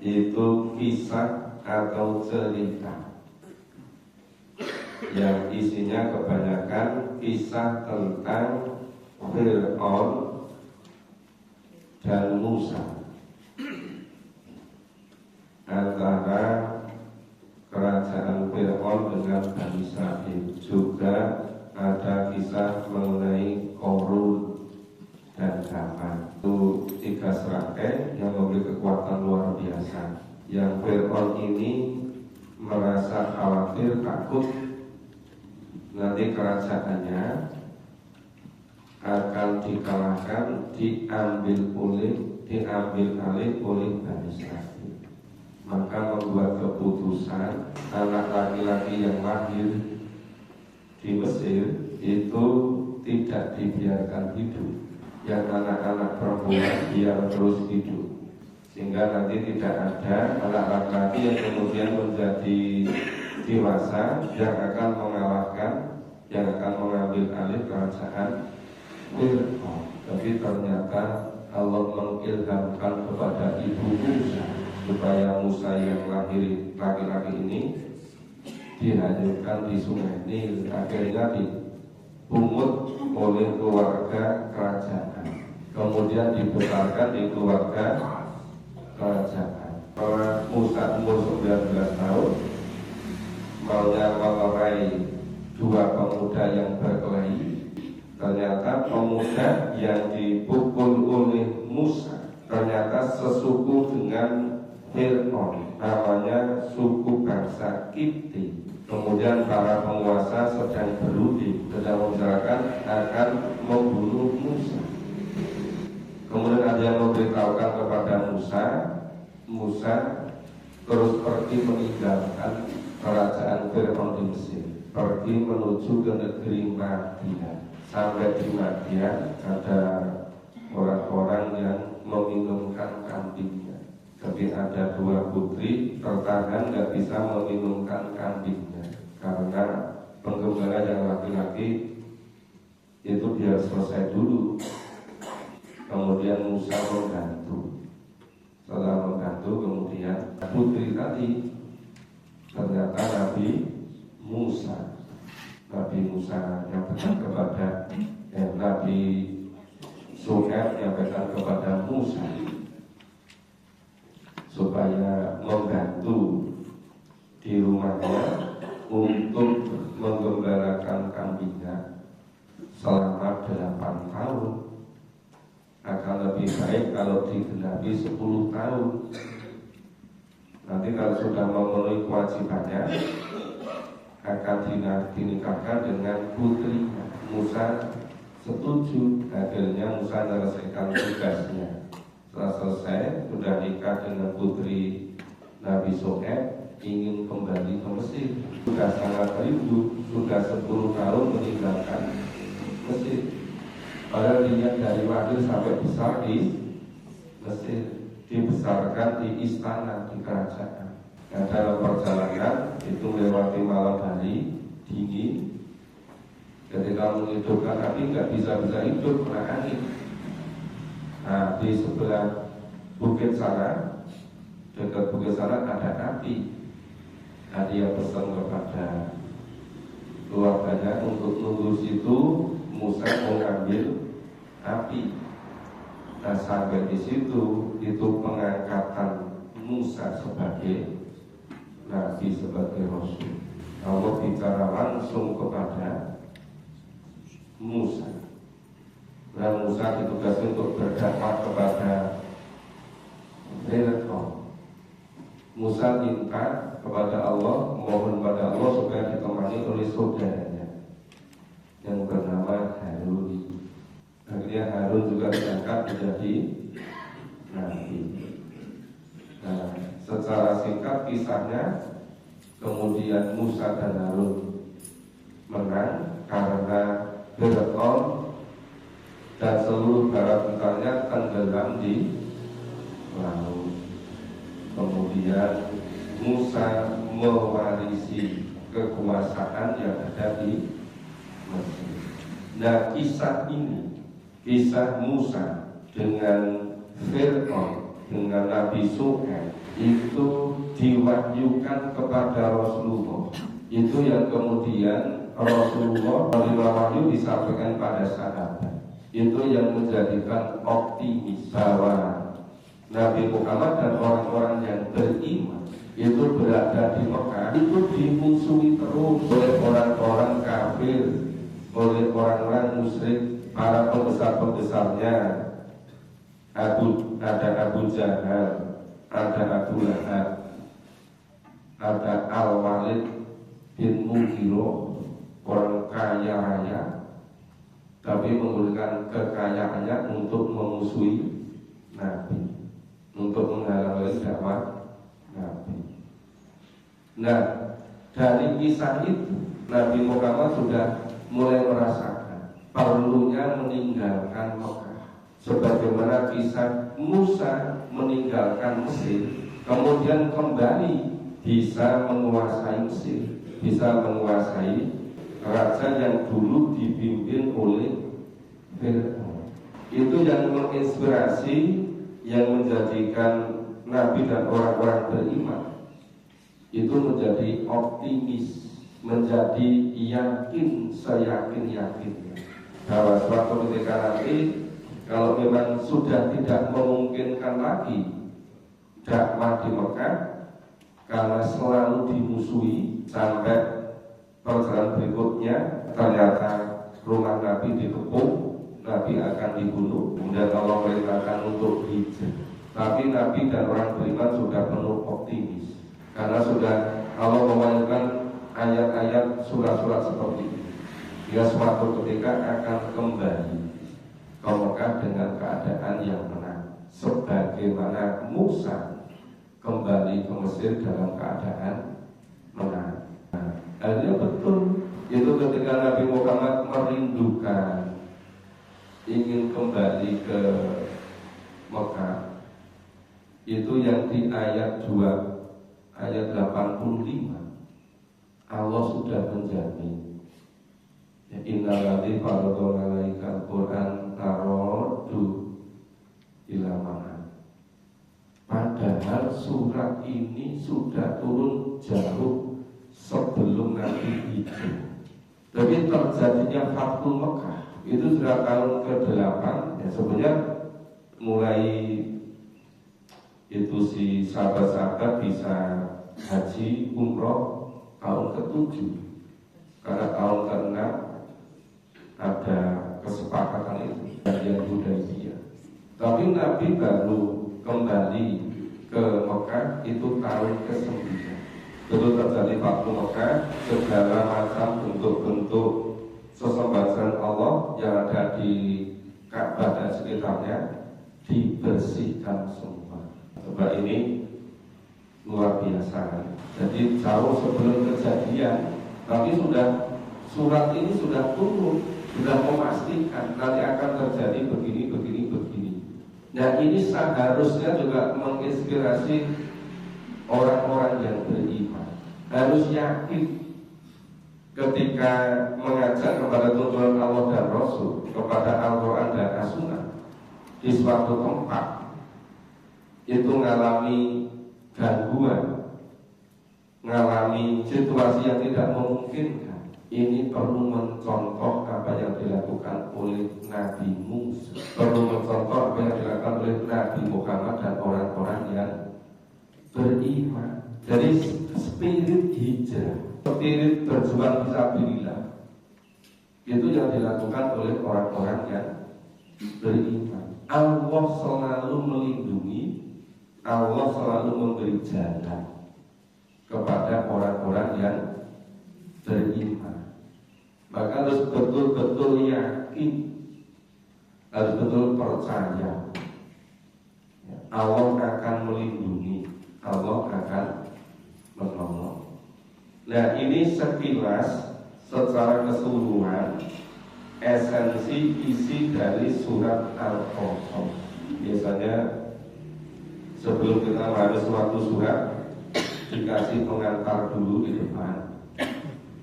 Itu kisah atau cerita yang isinya kebanyakan kisah tentang Fir'aun dan Musa, antara kerajaan Fir'aun dengan Bani Israil. Juga ada kisah mengenai Korun dan Haman. Itu 3 serangkai yang memiliki kekuatan luar biasa. Yang Fir'aun ini merasa khawatir, takut nanti kerajaannya akan dikalahkan, diambil alih oleh Bani Israil. Maka membuat keputusan anak laki-laki yang lahir di Mesir itu tidak dibiarkan hidup, yang anak-anak perempuan biar terus hidup, sehingga nanti tidak ada anak laki-laki yang kemudian menjadi dewasa yang akan mengalahkan, yang akan mengambil alih kerajaan Fir'aun. Tapi ternyata Allah mengilhamkan kepada ibu Musa supaya Musa yang lahir laki-laki ini dihanyutkan di sungai Nil. Akhirnya dipungut oleh keluarga kerajaan, kemudian dibesarkan di keluarga kerajaan. Kalau Musa umur 19 tahun maunya melerai 2 pemuda yang berkelahi, ternyata pemuda yang dipukul oleh Musa ternyata sesuku dengan Fir'aun, namanya suku bangsa Kipti. Kemudian para penguasa sedang berunding, sedang membicarakan akan membunuh Musa. Kemudian ada yang memberitahukan kepada Musa, Musa terus pergi meninggalkan kerajaan Fir'aun di Mesir, pergi menuju ke negeri Madian. Sampai di Madian ada orang-orang yang meminumkan kambingnya. Tapi ada 2 putri tertahan, nggak bisa meminumkan kambingnya karena penggembala yang laki-laki itu biar selesai dulu. Kemudian Musa membantu. Setelah membantu, kemudian putri tadi ternyata Nabi Musa nyampaikan kepada Nabi Suhaib nyampaikan kepada Musa supaya membantu di rumahnya untuk menggembalakan kambingnya selama 8 tahun. Akan lebih baik kalau digenapi 10 tahun. Nanti kalau sudah memenuhi kewajibannya akan dinikahkan dengan putrinya. Musa setuju. Akhirnya Musa menyelesaikan tugasnya. Setelah selesai, sudah nikah dengan putri Nabi Suhaib, ingin kembali ke Mesir. Sudah sangat rindu, sudah 10 tahun meninggalkan Mesir. Padahal dia dari lahir sampai besar di Mesir, dibesarkan di istana, di kerajaan. Dan dalam perjalanan itu melewati malam hari dingin. Ketika menghidupkan api nggak bisa hidup kena angin. Nah, di sebelah bukit sana, dekat bukit sana ada api. Nah, dia pesan kepada keluarganya untuk nunggu situ. Musa mengambil api. Nah, sampai di situ itu pengangkatan Musa sebagai Nabi, sebagai Rasul. Allah bicara langsung kepada Musa. Musa ditugasi untuk berdakwah kepada Fir'aun. Musa minta kepada Allah, mohon pada Allah supaya ditemani oleh saudaranya yang bernama Harun. Akhirnya Harun juga diangkat menjadi nabi. Nah, secara singkat kisahnya, kemudian Musa dan Harun menang karena Fir'aun dan seluruh bala tentaranya tenggelam di laut. Kemudian Musa mewarisi kekuasaan yang ada di Mesir. Nah, kisah ini, kisah Musa dengan Fir'aun, dengan Nabi Syuaib, itu diwahyukan kepada Rasulullah. Itu yang kemudian Rasulullah menerima wahyu disampaikan pada sahabat. Itu yang menjadikan optimis bahwa Nabi Muhammad dan orang-orang yang beriman itu berada di Mekah itu dimusuhi terus oleh orang-orang kafir, oleh orang-orang musyrik, para pembesar-pembesarnya. Ada Abu Jahal, ada Abu Lahab, ada Al-Walid bin Mughirah, orang kaya raya, tapi menggunakan kekayaannya untuk memusuhi Nabi, untuk menghalangi dakwah Nabi. Nah, dari kisah itu Nabi Muhammad sudah mulai merasakan perlunya meninggalkan Mekah. Sebagaimana kisah Musa meninggalkan Mesir, kemudian kembali bisa menguasai Mesir, bisa menguasai raja yang dulu dipimpin oleh Fir'aun. Itu yang menginspirasi, yang menjadikan Nabi dan orang-orang beriman itu menjadi optimis, menjadi yakin, seyakin-yakinnya bahwa suatu ketika nanti kalau memang sudah tidak memungkinkan lagi dakwah di Mekah karena selalu dimusuhi, sampai perjalanan berikutnya ternyata rumah Nabi dikepung, Nabi akan dibunuh, kemudian Allah merintahkan untuk hijrah. Tapi Nabi dan orang beriman sudah penuh optimis karena sudah Allah mewahyukan ayat-ayat surat-surat seperti ini. Dia suatu ketika akan kembali ke Mekah dengan keadaan yang menang, sebagaimana Musa kembali ke Mesir dalam keadaan menang. Nah, akhirnya betul itu ketika Nabi Muhammad merindukan ingin kembali ke Mekah, itu yang di ayat 2 ayat 85 Allah sudah menjamin, ya, innalladzi faradha 'alaikal Qur'an taroddu ila ma'ad. Padahal surat ini sudah turun jauh sebelum Nabi hijrah. Tapi terjadinya Fathul Mekah itu sudah tahun ke-8, ya sebenarnya mulai itu si sahabat-sahabat bisa haji umroh tahun ke-7, karena tahun ke-6 ada kesepakatan itu yang Hudaybiyah. Tapi Nabi baru kembali ke Mekah itu tahun ke-9. Itu terjadi waktu Mekah, segala macam bentuk-bentuk sesembahan Allah yang ada di Ka'bah dan sekitarnya dibersihkan semua. Coba ini luar biasa. Jadi jauh sebelum kejadian, tapi sudah surat ini sudah turun, sudah memastikan nanti akan terjadi begini. Nah, ini seharusnya juga menginspirasi orang-orang yang beriman. Harus yakin ketika mengajak kepada tuntunan Allah dan Rasul, kepada Al-Quran dan As-Sunnah di suatu tempat itu mengalami gangguan, mengalami situasi yang tidak memungkinkan. Ini perlu mencontoh apa yang dilakukan oleh Nabi Musa, perlu mencontoh apa yang dilakukan oleh Nabi Muhammad dan orang-orang yang beriman. Jadi spirit hijrah, spirit berjuang fisabilillah itu yang dilakukan oleh orang-orang yang beriman. Allah selalu melindungi, Allah selalu memberi jalan kepada orang-orang yang beriman. Maka harus betul-betul yakin, harus betul percaya Allah akan melindungi, Allah akan menolong. Nah, ini sekilas secara keseluruhan esensi isi dari surat Al-Qasas. Biasanya sebelum kita bahas suatu surat dikasih pengantar dulu di depan,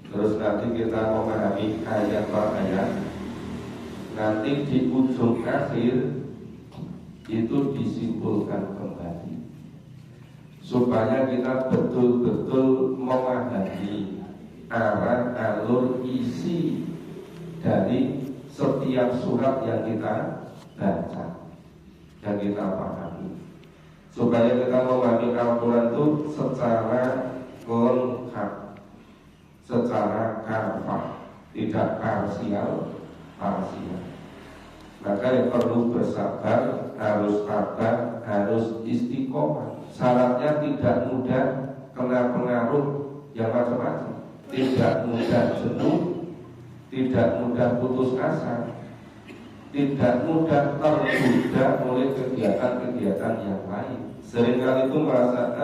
terus nanti kita memahami ayat per ayat. Nanti di ujung akhir itu disimpulkan kembali supaya kita betul-betul memahami arah alur isi dari setiap surat yang kita baca, yang kita pahami, supaya kita memahami Al-Quran itu secara lengkap, secara kafah, tidak parsial. Maka yang perlu bersabar, harus tabah, harus istiqomah. Syaratnya tidak mudah kena pengaruh yang macam-macam, tidak mudah jenuh, tidak mudah putus asa, tidak mudah tergoda oleh kegiatan-kegiatan yang lain. Seringkali itu merasa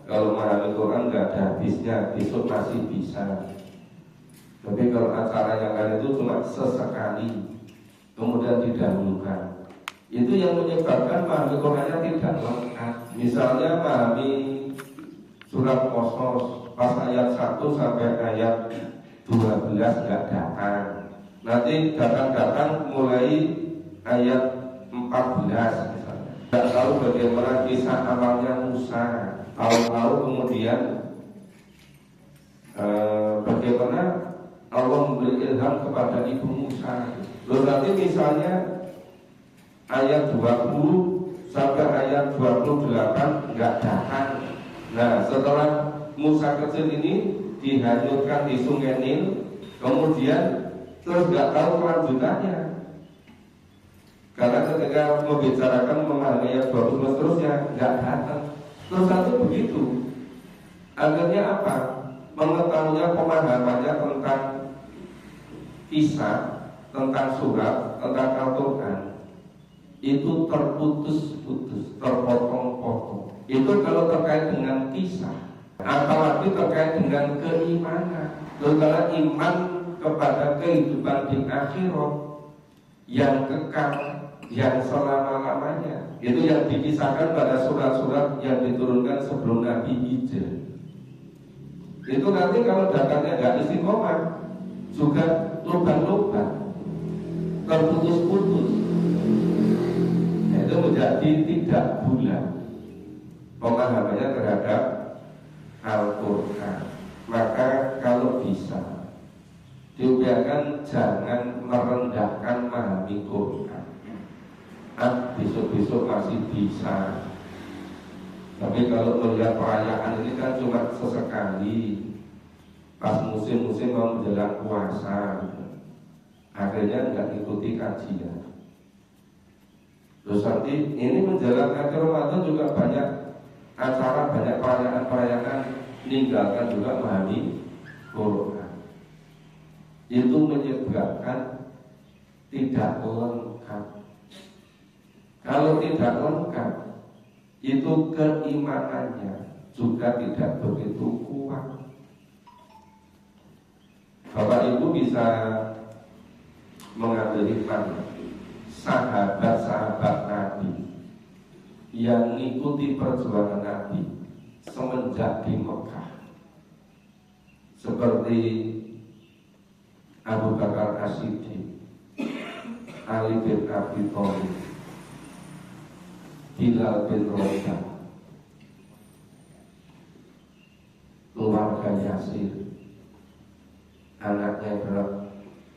kalau memahami Quran nggak ada habisnya, besok masih bisa. Tapi kalau acara yang lain itu cuma sesekali, kemudian didahulukan. Itu yang menyebabkan memahami Qurannya tidak lengkap. Misalnya memahami surat Qasas pas ayat 1 sampai ayat 12 nggak datang. Nanti datang mulai ayat 14 misalnya. Nggak tahu bagaimana kisah awalnya Musa. Tahu-tahu kemudian bagaimana Allah memberi ilham kepada ibu Musa. Lalu nanti misalnya ayat 20 sampai ayat 28 nggak datang. Nah, setelah Musa kecil ini dihanyutkan di Sungai Nil, kemudian terus nggak tahu kelanjutannya. Karena ketika membicarakan memahami ayat 20 seterusnya nggak datang. Terus nanti begitu. Akhirnya apa? Mengetahuinya pemahamannya tentang kisah, tentang surat, tentang Al-Quran itu terputus-putus, terpotong-potong. Itu kalau terkait dengan kisah, apalagi terkait dengan keimanan. Karena iman kepada kehidupan di akhirat yang kekal, yang selama-lamanya, itu yang dikisahkan pada surat-surat yang diturunkan sebelum Nabi Hijrah. Itu nanti kalau datangnya nggak istiqomah, juga lubang-lubang, terputus-putus, itu menjadi tidak bulat pemahamannya terhadap Al-Quran. Maka kalau bisa diupayakan jangan merendahkan memahami Quran. Besok-besok masih bisa. Tapi kalau melihat perayaan ini kan cuma sesekali, pas musim-musim mau menjelang puasa, akhirnya nggak ikuti kajian. Terus nanti ini menjelang akhir Ramadan juga banyak acara, banyak perayaan-perayaan, meninggalkan juga memahami Quran. Itu menyebabkan tidak lengkap. Kalau tidak lengkap, itu keimanannya juga tidak begitu kuat. Bapak Ibu bisa mengambil hikmah sahabat-sahabat Nabi yang mengikuti perjuangan Nabi semenjak di Mekah, seperti Abu Bakar As-Siddiq, Ali bin Abi Thalib, Bilal bin Rabah, keluarga Yasir, anaknya berat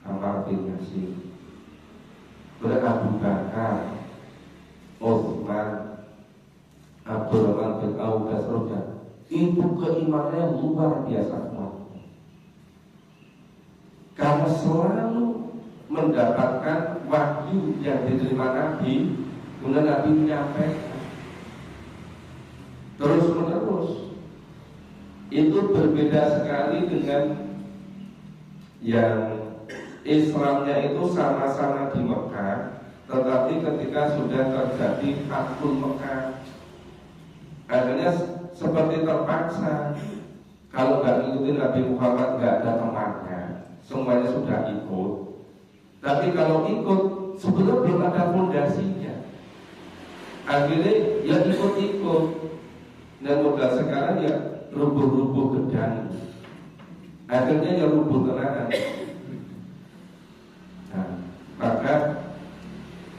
Ammar bin Yasir, Abu Bakar, Utsman, Abdurrahman bin Auf dan seterusnya. Itu keimanannya luar biasa kuat, karena selalu mendapat merupakan wahyu yang diterima Nabi, kemudian Nabi menyampaikan terus menerus. Itu berbeda sekali dengan yang Islamnya itu sama-sama di Mekah, tetapi ketika sudah terjadi Fathul Mekah, akhirnya seperti terpaksa. Kalau nggak ngikutin Nabi Muhammad nggak ada temannya, semuanya sudah ikut. Tapi kalau ikut sebetulnya belum ada fondasinya. Akhirnya ya ikut-ikut, dan modal sekarang ya rubuh-rubuh gedang. Akhirnya ya rubuh tenangan. Nah, maka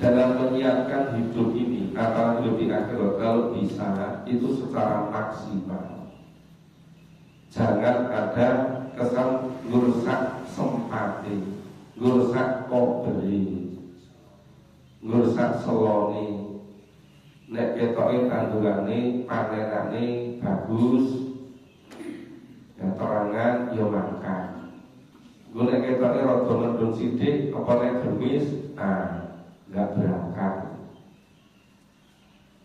dalam menyiapkan hidup ini, apalagi hidup di akhirat, kalau bisa itu secara maksimal. Jangan ada kesan ngursak sempati, ngursak koberi, ngursak seloni. Nek ketoke tandurane, panenane bagus, ya terangan ya mangkat. Gue nek ketoke rada mendung sithik, apa nek gemis, nggak berangkat.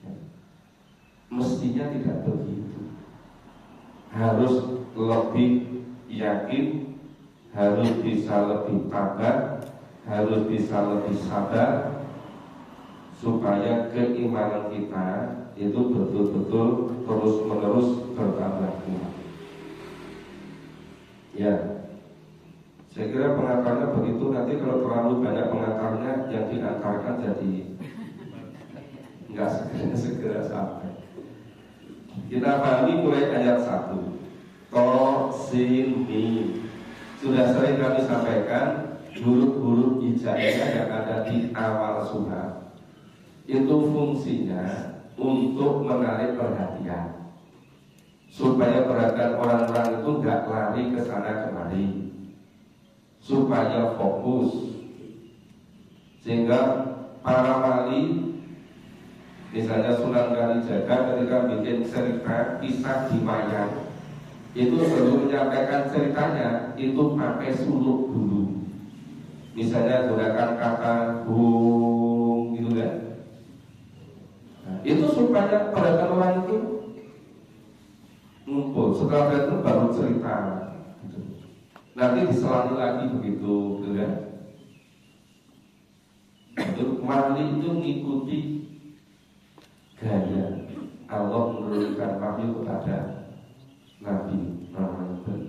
Ya. Mestinya tidak begitu. Harus lebih yakin, harus bisa lebih tabah, harus bisa lebih sabar, supaya keimanan kita itu betul-betul terus-menerus bertambah kuat. Ya, saya kira pengantarnya begitu. Nanti kalau terlalu banyak pengantarnya, yang diantarkan jadi nggak segera sampai. Kita pahami mulai ayat 1. To sin mim. Sudah sering kami sampaikan huruf-huruf hijaiyah yang ada di awal surat itu fungsinya untuk menarik perhatian, supaya perhatian orang-orang itu nggak lari ke sana kemari, supaya fokus. Sehingga para wali, misalnya Sunan Kalijaga ketika bikin cerita kisah di wayang, itu sebelum menyampaikan ceritanya itu pakai suluk dulu. Misalnya gunakan kata bung gitu kan. Nah, itu supaya perhatian orang itu ngumpul. Setelah itu baru cerita gitu. Nanti diselangi lagi begitu gitu kan. Itu wali itu mengikuti gaya Allah menurunkan wahyu kepada Nabi Muhammad.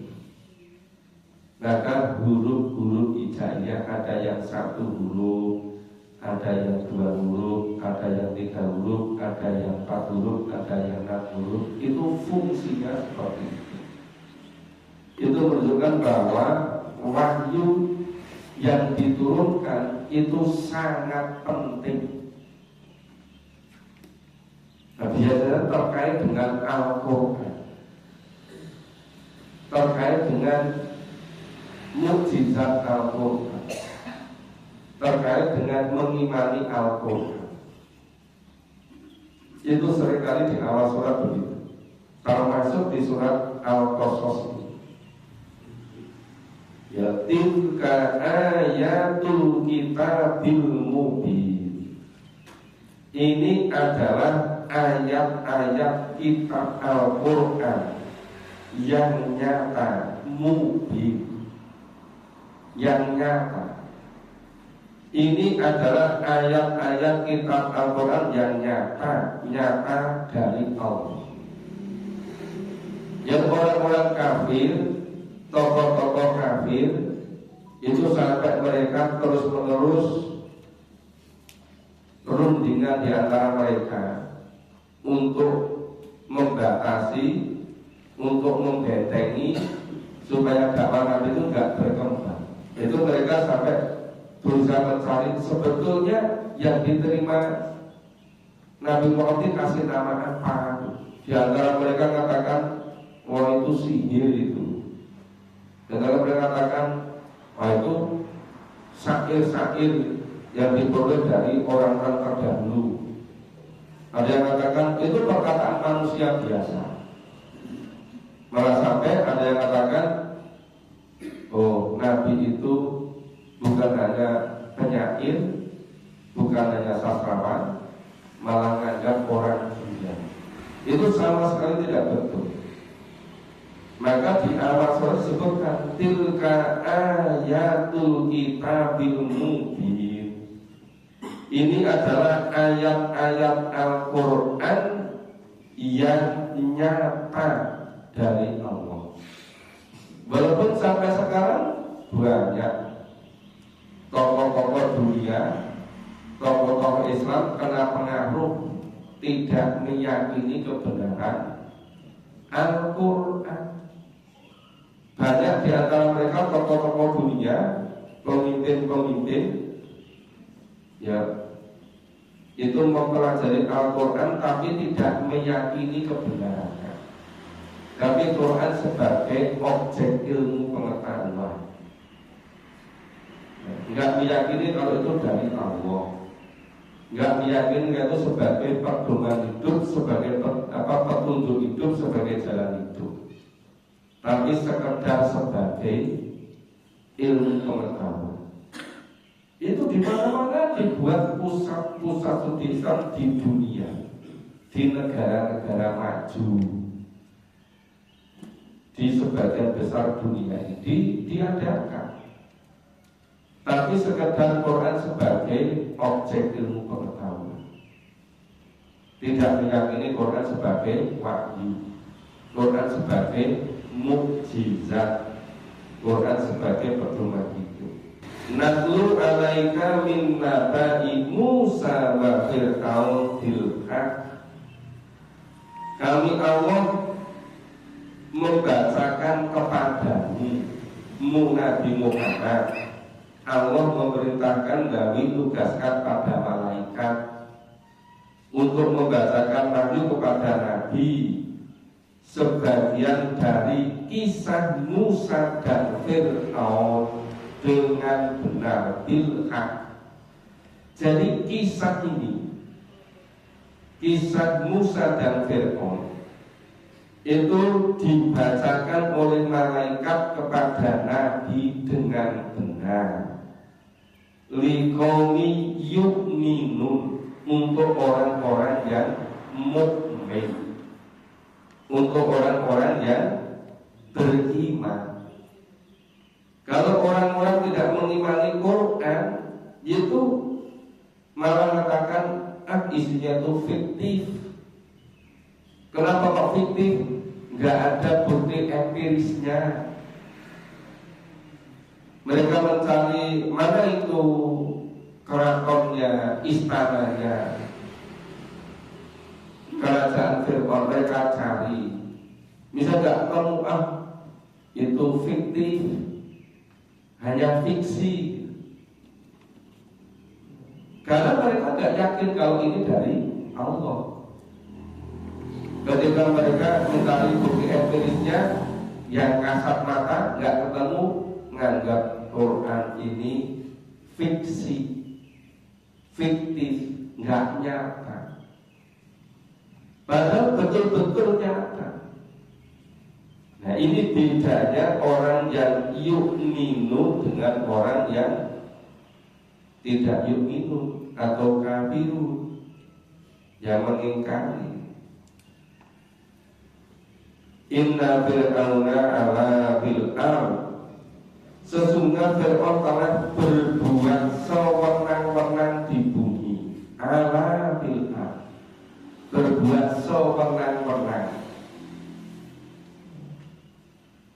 Maka huruf-huruf hijaiyah ada yang 1 huruf, ada yang 2 huruf, ada yang 3 huruf, ada yang 4 huruf, ada yang 6 huruf. Itu fungsinya seperti itu. Itu menunjukkan bahwa wahyu yang diturunkan itu sangat penting. Nah, biasanya terkait dengan Al-Quran, terkait dengan mukjizat Al-Quran, terkait dengan mengimani Al-Quran. Itu seringkali di awal surat begitu, termasuk di surat Al-Qasas. Ya tilka ayatul kitabil mubin. Ini adalah ayat-ayat kitab Al-Quran yang nyata, mubin, yang nyata. Ini adalah ayat-ayat kitab Al-Quran yang nyata, nyata dari Allah. Yang orang-orang kafir, tokoh-tokoh kafir itu sampai mereka terus-menerus rundingan di antara mereka untuk membatasi, untuk membentengi supaya dakwah Nabi itu nggak berkembang. Itu mereka sampai berusaha mencari sebetulnya yang diterima Nabi Muhammad kasih nama apa. Di antara mereka katakan, wah itu sihir itu. Dan kalau mereka katakan, wah itu syair-syair yang diperoleh dari orang-orang terdahulu. Ada yang katakan itu perkataan manusia biasa. Malah sampai ada yang katakan, oh Nabi itu bukan hanya penyair, bukan hanya sastrawan, malah menganggap orang gila. Itu sama sekali tidak betul. Maka di awal surah disebutkan tilka ayatul kitabil mubin. Ini adalah ayat-ayat Al-Quran yang nyata dari Allah. Walaupun sampai sekarang banyak tokoh-tokoh dunia, tokoh-tokoh Islam kena pengaruh tidak meyakini kebenaran Al-Quran. Banyak di antara mereka tokoh-tokoh dunia, pemimpin-pemimpin, ya, itu mempelajari Al-Quran tapi tidak meyakini kebenarannya. Tapi Quran sebagai objek ilmu pengetahuan, nggak meyakini kalau itu dari Allah, nggak meyakini itu sebagai pedoman hidup, sebagai petunjuk hidup, sebagai jalan hidup, tapi sekedar sebagai ilmu pengetahuan. Itu di mana-mana dibuat pusat-pusat studi Islam di dunia, di negara-negara maju, di sebagian besar dunia ini diadakan. Tapi sekedar Quran sebagai objek ilmu pengetahuan, tidak meyakini Quran sebagai wahyu, Quran sebagai mukjizat, Quran sebagai pedoman hidup. Natlu alaika min nabai Musa wa Fir'aun bil haq. Kami Allah membacakan kepadamu Nabi Muhammad. Allah memerintahkan kami tugaskan pada malaikat untuk membacakan wahyu kepada Nabi sebagian dari kisah Musa dan Fir'aun dengan benar bil haq. Jadi kisah ini, kisah Musa dan Fir'aun itu dibacakan oleh malaikat kepada Nabi dengan benar. Liqaumi yu'minun, untuk orang-orang yang mukmin, untuk orang-orang yang beriman. Kalau orang-orang tidak mengimani Quran, itu malah mengatakan isinya itu fiktif. Kenapa kok fiktif? Nggak ada bukti empirisnya. Mereka mencari mana itu keratonnya, istananya, kerajaan Fir'aun. Mereka cari, bisa nggak kamu itu fiktif, hanya fiksi. Karena mereka nggak yakin kalau ini dari Allah. Ketika mereka mencari bukti empirisnya yang kasat mata nggak ketemu, menganggap Quran ini fiksi, fiktif, nggak nyata. Padahal betul-betul nyata. Nah, ini bedanya orang yang yu'minu dengan orang yang tidak yu'minu atau kafiru, yang mengingkari. Inna fir'auna ala fil ard. Sesungguhnya Fir'aun telah berbuat sewenang-wenang di bumi. Ala fil ard, berbuat sewenang-wenang,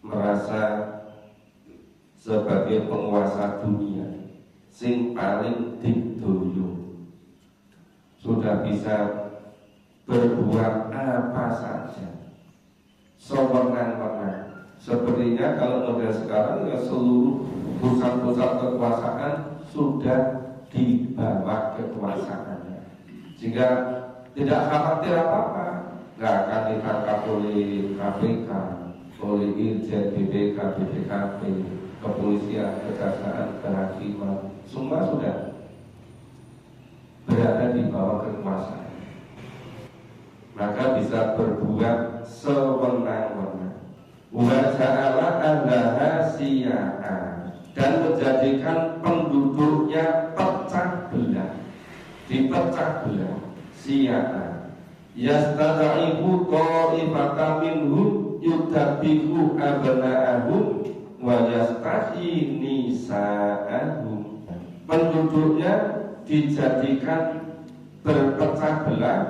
merasa sebagai penguasa dunia, sing paling digdoyo, sudah bisa berbuat apa saja, sewenang-wenang. Sepertinya kalau model sekarang ya seluruh pusat-pusat kekuasaan sudah di bawah kekuasaannya, sehingga tidak khawatir apa-apa, nggak akan ditangkap oleh KPK, oleh Irjen, BPK, BPKP, kepolisian, kejaksaan, kehakiman, semua sudah berada di bawah kekuasaan. Maka bisa berbuat sewenang-wenang. Wa ja'ala ahlaha syi'a, dan menjadikan penduduknya pecah belah, dipecah belah. Syiah yastadaifu ta'ifatan minhum yudabbihu abna'ahum wa yastahyi nisa'ahum. Penduduknya dijadikan berpecah belah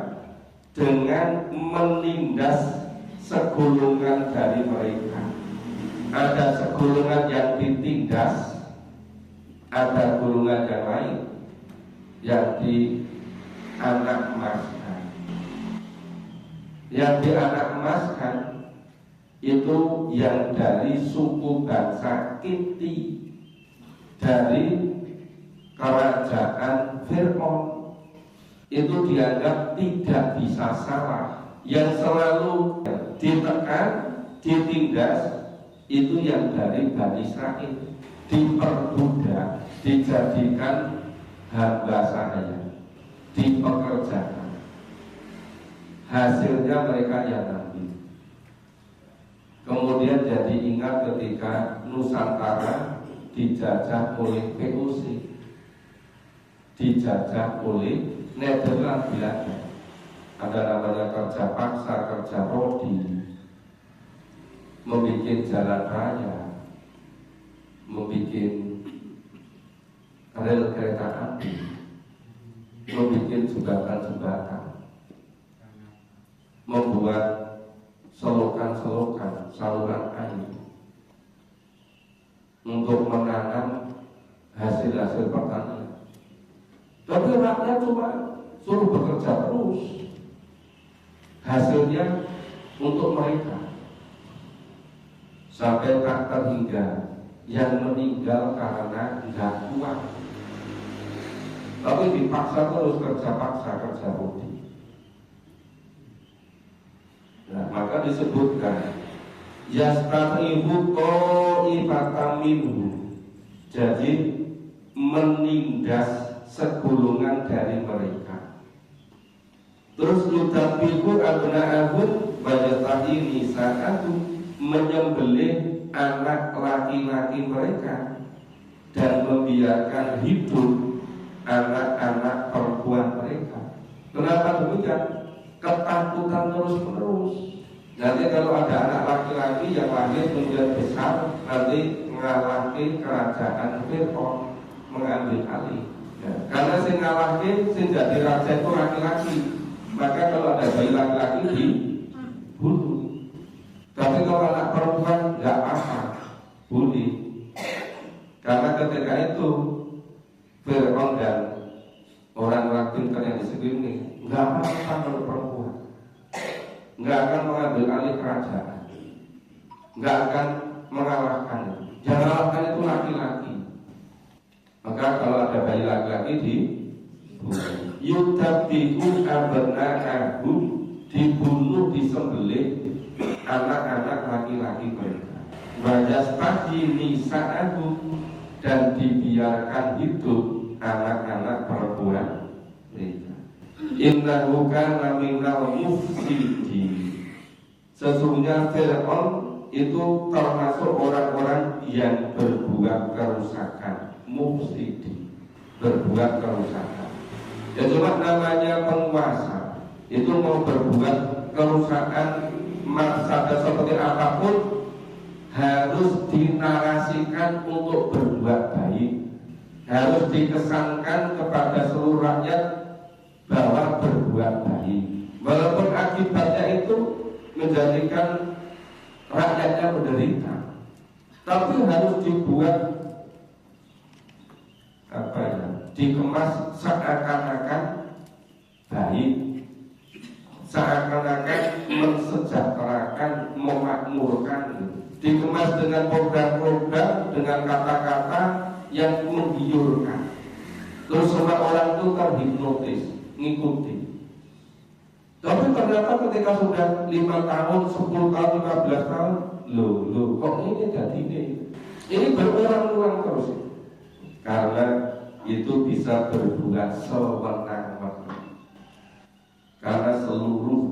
dengan menindas segolongan dari mereka. Ada segolongan yang ditindas, ada golongan yang lain yang di anak emaskan. Yang di anak emaskan itu yang dari suku bangsa Kiti, dari kerajaan Fir'aun. Itu dianggap tidak bisa salah. Yang selalu ditekan, ditindas itu yang dari Bani Israel, diperbudak, dijadikan hamba sahaya, dipekerjakan. Hasilnya mereka yang ambil. Kemudian jadi ingat ketika Nusantara dijajah oleh VOC, dijajah oleh Nederland Belanda. Ada namanya kerja paksa, kerja rodi, membuat jalan raya, membuat rel kereta api, membuat jembatan-jembatan, membuat selokan-selokan, saluran air untuk menanam hasil-hasil pertanian. Tapi rakyat cuma suruh bekerja terus, hasilnya untuk mereka. Sampai tak terhingga yang meninggal karena nggak kuat, tapi dipaksa terus kerja paksa, kerja rodi. Nah, maka disebutkan yastaribu ta'ifatan minhum, jadi menindas segolongan dari mereka. Terus yudabbihu abna'ahum wa yastahyi nisa'ahum, menyembelih anak laki-laki mereka dan membiarkan hidup anak-anak perempuan mereka. Kenapa demikian? Ketakutan terus-menerus. Nanti kalau ada anak laki-laki yang lahir kemudian besar, nanti mengalahkan kerajaan Fir'aun, mengambil alih. Ya, karena sing ngalahkan, sing jadi raja itu laki-laki, maka kalau ada bayi laki-laki dibunuh. Tapi kalau anak perempuan nggak apa, boleh. Karena ketika itu Fir'aun dan orang-orang pintar yang di sekeliling nggak apa-apa kalau perempuan, nggak akan mengambil alih kerajaan, nggak akan mengalahkan. Yang mengalahkan itu laki-laki. Maka kalau ada bayi laki-laki yudabbihu abna'ahum, dibunuh, disembelih anak-anak laki-laki mereka. Wa yastahyi nisa'ahum, dan dibiarkan hidup anak-anak perempuan mereka. Innahu kana minal mufsidin, sesungguhnya Fir'aun itu termasuk orang-orang yang berbuat kerusakan. Mufsidin, berbuat kerusakan. Ya cuma namanya penguasa itu mau berbuat kerusakan maksada seperti apapun harus dinarasikan untuk berbuat baik, harus dikesankan kepada seluruh rakyat bahwa berbuat baik, walaupun akibatnya itu menjadikan rakyatnya menderita, tapi harus dibuat dikemas seakan-akan baik, seakan-akan mensejahterakan, memakmurkan, dikemas dengan program-program, dengan kata-kata yang menggiurkan. Terus semua orang itu terhipnotis, ngikuti. Tapi ternyata ketika sudah 5 tahun, 10 tahun, 15 tahun, loh, kok ini jadi ini berulang-ulang terus. Karena itu bisa berbuat sewenang-wenang. Karena seluruh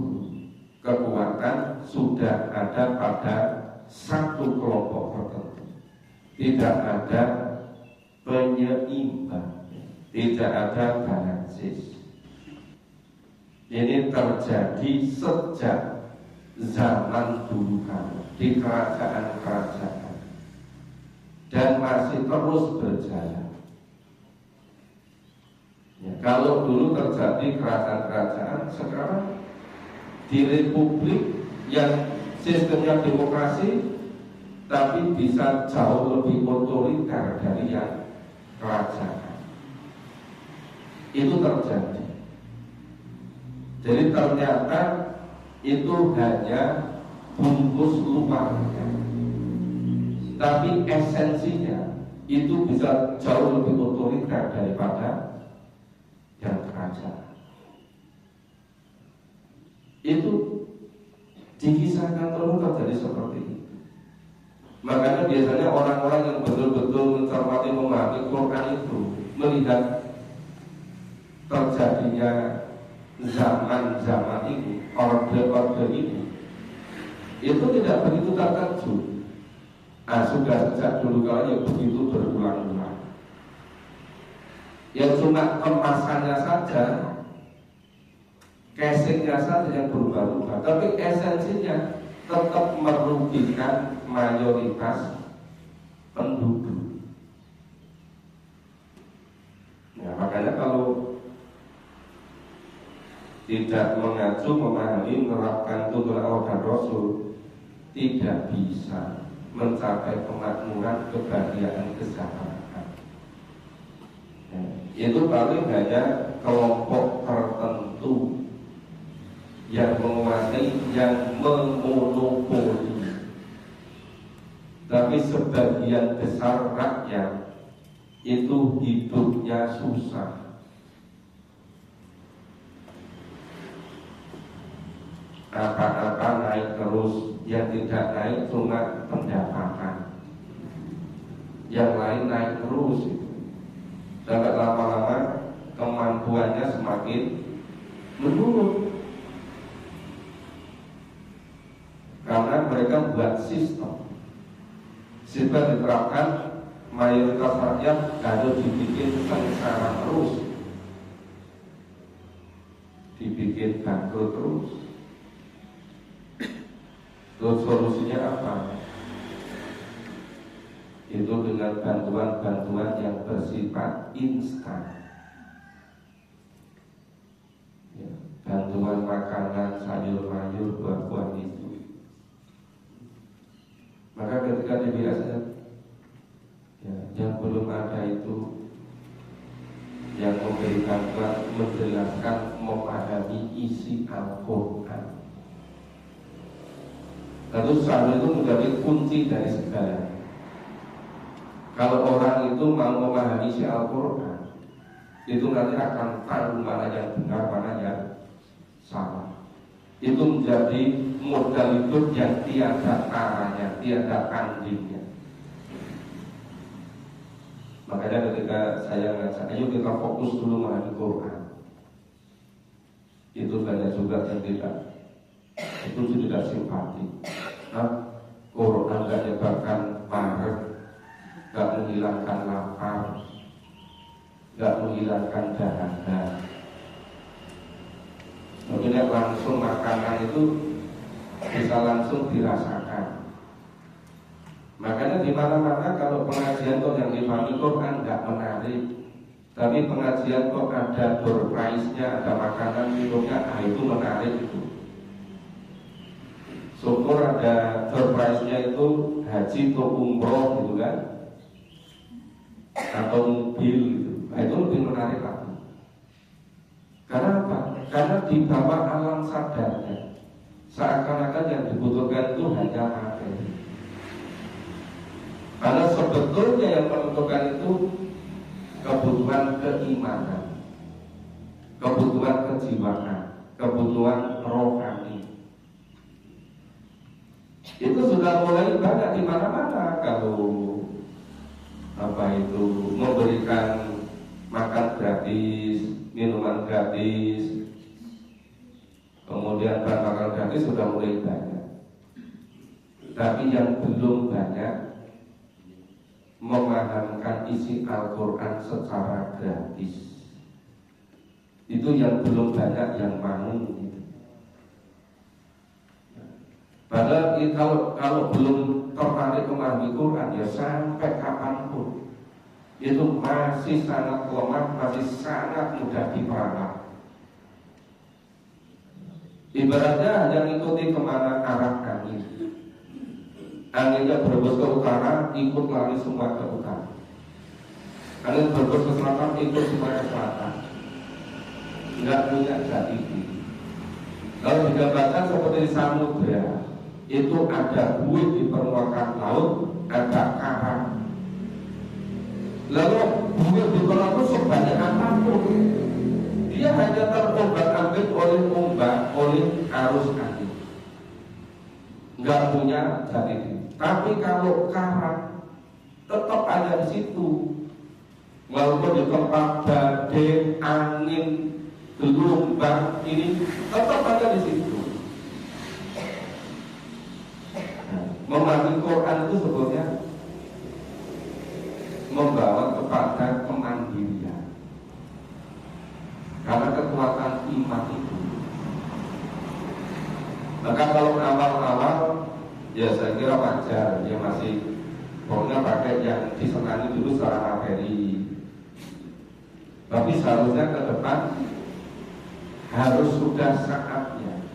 kekuatan sudah ada pada satu kelompok tertentu. tidak ada penyeimbang, tidak ada balansis. Ini terjadi sejak zaman dulu kala di kerajaan-kerajaan dan masih terus berjalan. Ya, kalau dulu terjadi kerajaan-kerajaan, sekarang di republik yang sistemnya demokrasi tapi bisa jauh lebih otoriter dari yang kerajaan. Itu terjadi. Jadi ternyata itu hanya bungkus luarnya, tapi esensinya itu bisa jauh lebih otoriter daripada yang kerajaan. Itu dikisahkan terus terjadi seperti itu. Makanya biasanya orang-orang yang betul-betul mencermati memahami Quran itu melihat terjadinya zaman-zaman ini, orde-orde ini, itu tidak begitu terkejut. Sudah sejak dulu kala yang begitu berulang-ulang. Yang cuma kemasannya saja, casingnya saja yang berubah-ubah, tapi esensinya tetap merugikan mayoritas penduduk. Ya, makanya kalau tidak mengacu, memahami, menerapkan tuntunan Allah dan Rasul, tidak bisa mencapai kemakmuran, kebahagiaan, kesejahteraan. Ya, itu paling hanya kelompok tertentu yang menguasai, yang memonopoli. Tapi sebagian besar rakyat itu hidupnya susah. Apa-apa naik terus, yang tidak naik cuma pendapatan, yang lain naik terus. Sampai lama-lama kemampuannya semakin menurun, karena mereka buat sistem diterapkan, mayoritas rakyat harus dibikin sengsara terus, dibikin bangkrut terus. Terus solusinya apa? Itu dengan bantuan-bantuan yang bersifat instan, ya, bantuan makanan, sayur-mayur, buah-buah itu. Maka ketika dibiasakan, ya, yang belum ada itu, yang memberi bantuan, menjelaskan, memahami isi Al-Quran. Lalu selalu itu menjadi kunci dari segala. Kalau orang itu mau memahami isi Al-Quran, itu nanti akan tahu mana yang benar, mana yang salah. Itu menjadi modal hidup yang tiada taranya, tiada tandingnya. Makanya ketika saya ngajak, ayo kita fokus dulu memahami Quran, itu banyak juga yang itu tidak simpati. Quran gak menyebabkan marah, gak menghilangkan lapar, gak menghilangkan dahaga. Maksudnya langsung makanan itu bisa langsung dirasakan. Makanya di mana-mana kalau pengajian kok yang dipahami Quran nggak menarik, tapi pengajian kok ada door prize-nya, ada makanan minumnya, itu menarik itu. Syukur ada door prize-nya itu haji atau umroh gitu kan, atau mobil gitu. Itu lebih menarik lagi. Karena apa? Karena di bawah alam sadarnya seakan-akan yang dibutuhkan itu hanya materi. Karena sebetulnya yang menentukan itu kebutuhan keimanan, kebutuhan kejiwaan, kebutuhan rohani. Itu sudah mulai banyak di mana-mana. Kalau memberikan makan gratis, minuman gratis, kemudian bahan makanan gratis sudah mulai banyak. Tapi yang belum banyak memahamkan isi Al-Quran secara gratis. Itu yang belum banyak yang mau. Padahal kalau belum tertarik memahami Quran ya sampai kapanpun itu masih sangat lemah, masih sangat mudah diperalat. Ibaratnya hanya mengikuti kemana arah angin. Anginnya berhembus ke utara, ikut lari semua ke utara. Angin berhembus ke selatan, ikut semua ke selatan. Nggak punya jati diri. Kalau digambarkan seperti samudra, itu ada buih di permukaan laut, ada karang. Lalu buih di permukaan laut sebanyak apapun, dia hanya terombak-ambing oleh ombak, oleh arus angin. Nggak punya jati diri. Tapi kalau karang tetap ada di situ, walaupun di tempat badai, angin, gelombang ini tetap ada di situ. Memahami Quran itu sebetulnya membawa kepada kemandirian, karena kekuatan iman itu. Maka kalau awal-awal ya saya kira wajar, dia masih pokoknya pakai yang disenangi dulu secara materi. Tapi seharusnya ke depan harus sudah saatnya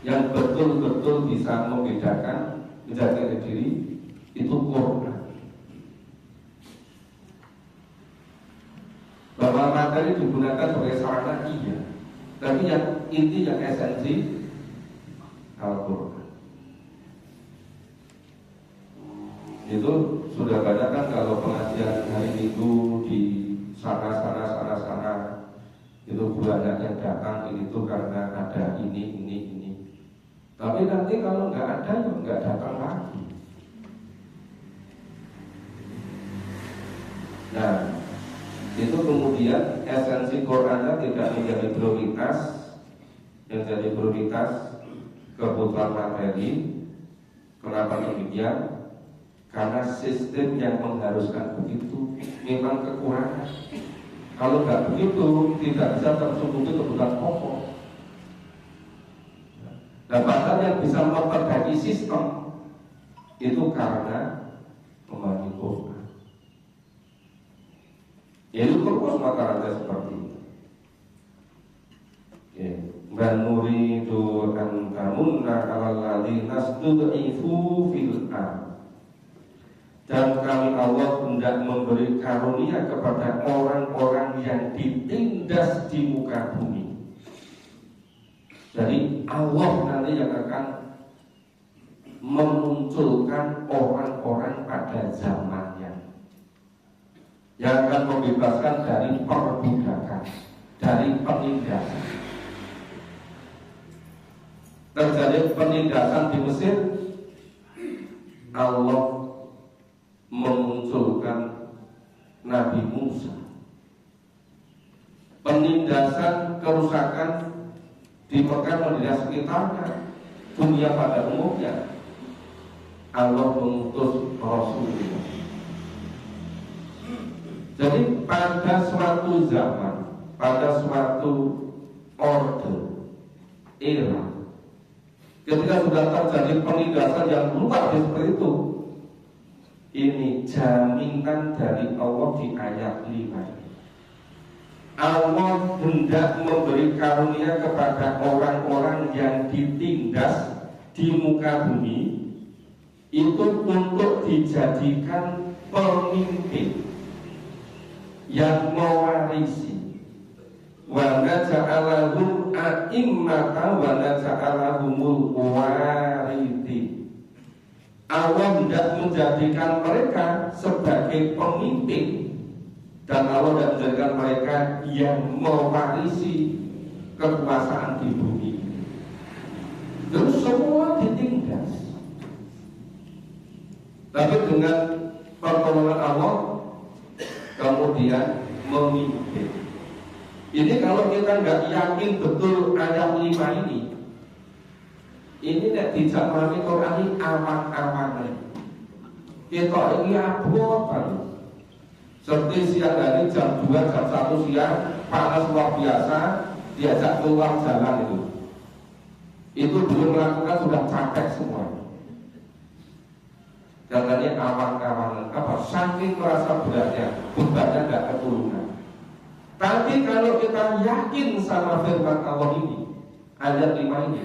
yang betul-betul bisa membedakan menjaga diri itu Quran. Bahwa materi digunakan sebagai sarana iya, tapi yang inti, yang esensi Al-Quran. Itu sudah banyak kan kalau pengajian hari Minggu di sana itu banyak yang datang itu karena ada ini. Tapi nanti kalau nggak ada ya nggak datang lagi. Nah, itu kemudian esensi Qurannya tidak menjadi prioritas, yang jadi prioritas kebutuhan materi. Kenapa demikian? Karena sistem yang mengharuskan begitu memang kekurangan. Kalau nggak begitu, tidak bisa tercukupi kebutuhan pokok. Nah, bahkan yang bisa memperbaiki sistem itu karena memahami Quran. Itu terus mata-mata seperti itu. Dan nuridu an tamunna 'alal ladzina stud'ifu fil ardh. Dan kami Allah hendak memberi karunia kepada orang-orang yang ditindas di muka bumi. Jadi Allah nanti yang akan memunculkan orang-orang pada zamannya yang akan membebaskan dari perbudakan, dari penindasan. Terjadi penindasan di Mesir, Allah memunculkan Nabi Musa. Penindasan, kerusakan di Mekah dan di sekitarnya, dunia pada umumnya, Allah mengutus Rasulullah. Jadi pada suatu zaman, pada suatu orde, era, ketika sudah terjadi penindasan yang luar biasa seperti itu, ini jaminan dari Allah di ayat 5. Allah hendak memberi karunia kepada orang-orang yang ditindas di muka bumi itu untuk dijadikan pemimpin yang mewarisi. Wa naja'alahum a'immatan wa naja'alahumul warithin. Allah hendak menjadikan mereka sebagai pemimpin, dan Allah hendak menjadikan mereka yang mewarisi kekuasaan di bumi. Terus semua ditindas, tapi dengan pertolongan Allah kemudian memimpin. Ini kalau kita nggak yakin betul ayat 5 ini tidak dijak memahami Quran ini aman-aman. Kita ini abot kan. Seperti siang hari jam 2, jam 1 siang, panas luar biasa, diajak keluar jalan itu. Itu belum melakukan sudah capek semua. Katanya awan-awan apa? Saking merasa beratnya, bebannya tidak keturunan. Tapi kalau kita yakin sama firman Allah ini, ayat 5 ini,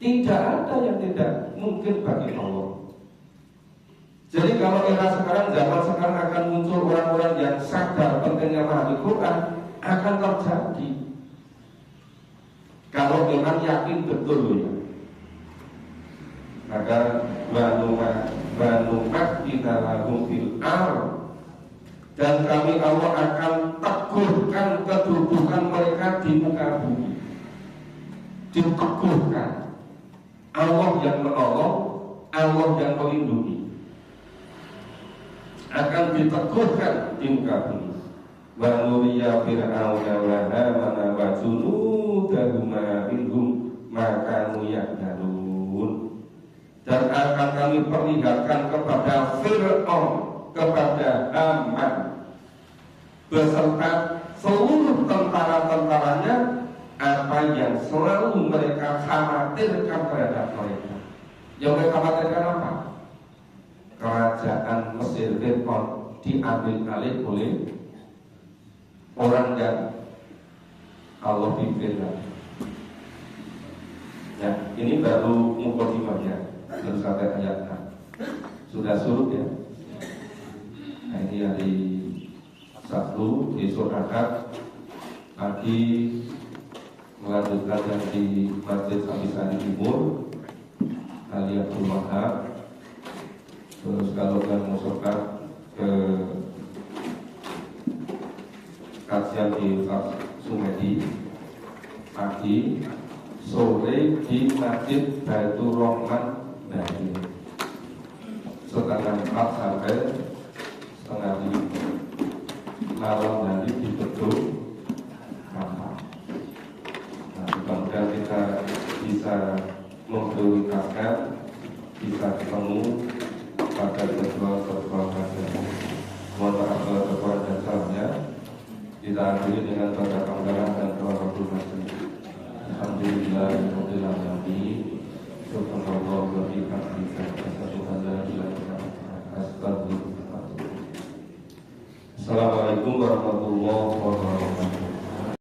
tidak ada yang tidak mungkin bagi Allah. Jadi kalau era sekarang, zaman sekarang akan muncul orang-orang yang sadar pentingnya memahami Quran, akan terjadi. Kalau memang yakin betul ya. Maka banumah kita lahum fil ar, dan kami Allah akan teguhkan kedudukan mereka di muka bumi. Diteguhkan. Allah yang menolong, Allah yang melindungi, akan diteguhkan di muka bumi. Wa nuriya fir'auna wa hamana wa junudahuma minhum ma kanu ya'malun. Dan akan kami perlihatkan kepada Fir'aun, kepada Haman beserta seluruh tentara-tentaranya apa yang selalu mereka khawatirkan terhadap mereka. Yang mereka khawatirkan apa? Kerajaan Mesir Fir'aun diambil alih oleh orang yang Allah pimpin. Ya, ini baru mukadimahnya, baru sampai ayat 6. Sudah surut ya. Nah, ini hari Sabtu, besok Ahad pagi melanjutkan yang di Masjid Samisari Timur, Aliyatul Wahab. Terus kalau yang musokat ke kajian di Sumedi pagi, sore di Masjid Baitur Rahman dari setengah 4 sampai setengah 5 malam nanti di Bedung Kapal. Nah, mudah-mudahan kita bisa memprioritaskan, bisa ketemu pada jadwal saja. Mohon maaf kalau terkurang dan salahnya. Kita akhiri dengan baca hamdalah dan doa Alhamdulillah.